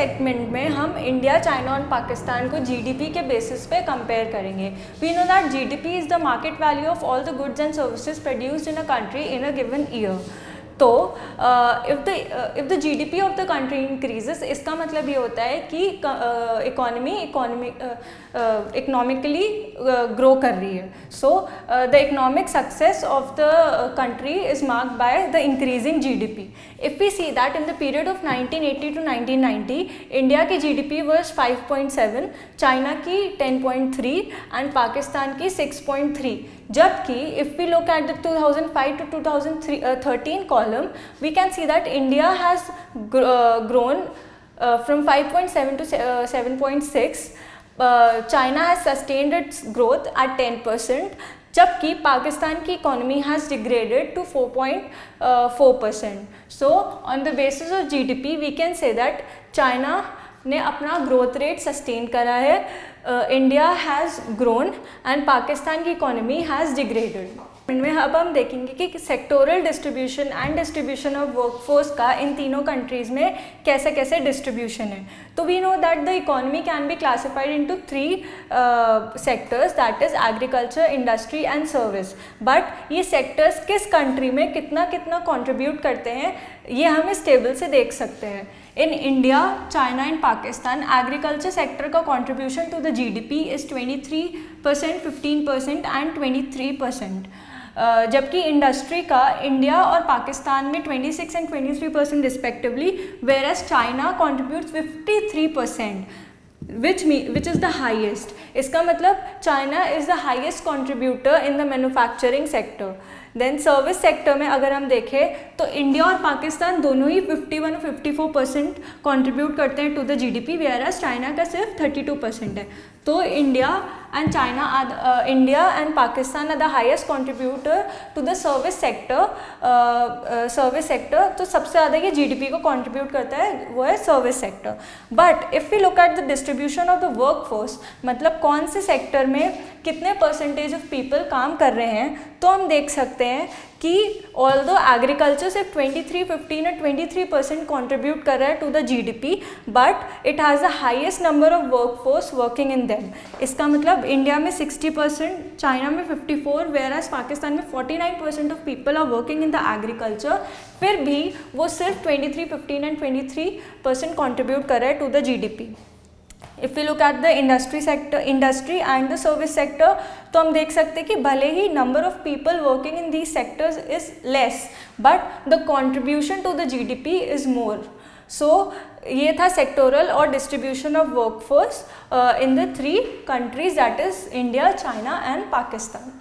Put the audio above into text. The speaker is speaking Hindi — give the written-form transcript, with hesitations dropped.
सेगमेंट में हम इंडिया, चाइना और पाकिस्तान को जीडीपी के बेसिस पे कंपेयर करेंगे। We know that GDP is the market value of all the goods and services produced in a country in a given year. तो if the GDP of the country increases, इसका मतलब ये होता है कि इकोनॉमिकली ग्रो कर रही है। So the economic success of the country is marked by the increasing GDP. If we see that in the period of 1980 to 1990 India की जीडीपी वाज 5.7, चाइना की 10.3 एंड पाकिस्तान की 6.3। जबकि if we look at the 2005 to 2013 column, we can see that India has grown from 5.7 to 7.6. China has sustained its growth at 10%, जबकि पाकिस्तान की economy has degraded to 4.4%. So on the basis of GDP we can say that China ने अपना ग्रोथ रेट सस्टेन करा है, India has grown and Pakistan की इकोनॉमी हैज़ डिग्रेडेड। में अब हम देखेंगे कि sectoral distribution and distribution of workforce का इन तीनों कंट्रीज़ में कैसे कैसे डिस्ट्रीब्यूशन है। तो we know that the economy can be classified into 3 sectors, that is agriculture, industry and service. But ये सेक्टर्स किस कंट्री में कितना कितना कंट्रीब्यूट करते हैं ये हम इस टेबल से देख सकते हैं। In India, China and Pakistan, agriculture sector का contribution to the GDP is 23%, 15% and 23%. जबकि इंडस्ट्री का इंडिया और पाकिस्तान में 26 and 23% respectively, whereas China contributes 53%. which is the highest. इसका मतलब China is the highest contributor in the manufacturing sector. Then service sector में अगर हम देखें तो इंडिया और पाकिस्तान दोनों ही 51 और 54% कंट्रीब्यूट करते हैं to the GDP, whereas China का सिर्फ 32% है। तो India and Pakistan are the highest contributor to the service sector. तो सबसे ज़्यादा ये जीडीपी को कंट्रीब्यूट करता है वो है service sector. But if we look at the distribution of the workforce, मतलब कौन से सेक्टर में कितने परसेंटेज ऑफ पीपल काम कर रहे हैं, तो हम देख सकते हैं कि ऑल्दो एग्रीकल्चर सिर्फ 23, 15 और 23% कंट्रीब्यूट कर रहा है to the GDP, but it has the highest number of workforce working in them. इसका मतलब इंडिया में 60%, चाइना में 54, वेयरएज पाकिस्तान में 49% of people are working in the agriculture, फिर भी वो सिर्फ 23, 15 एंड 23% कंट्रीब्यूट कर रहा है to the GDP. If we look at the industry and the service sector, तो हम देख सकते हैं कि भले ही number of people working in these sectors is less, but the contribution to the GDP is more. So ये था सेक्टोरल और distribution of workforce in the 3 countries, that is India, China and Pakistan.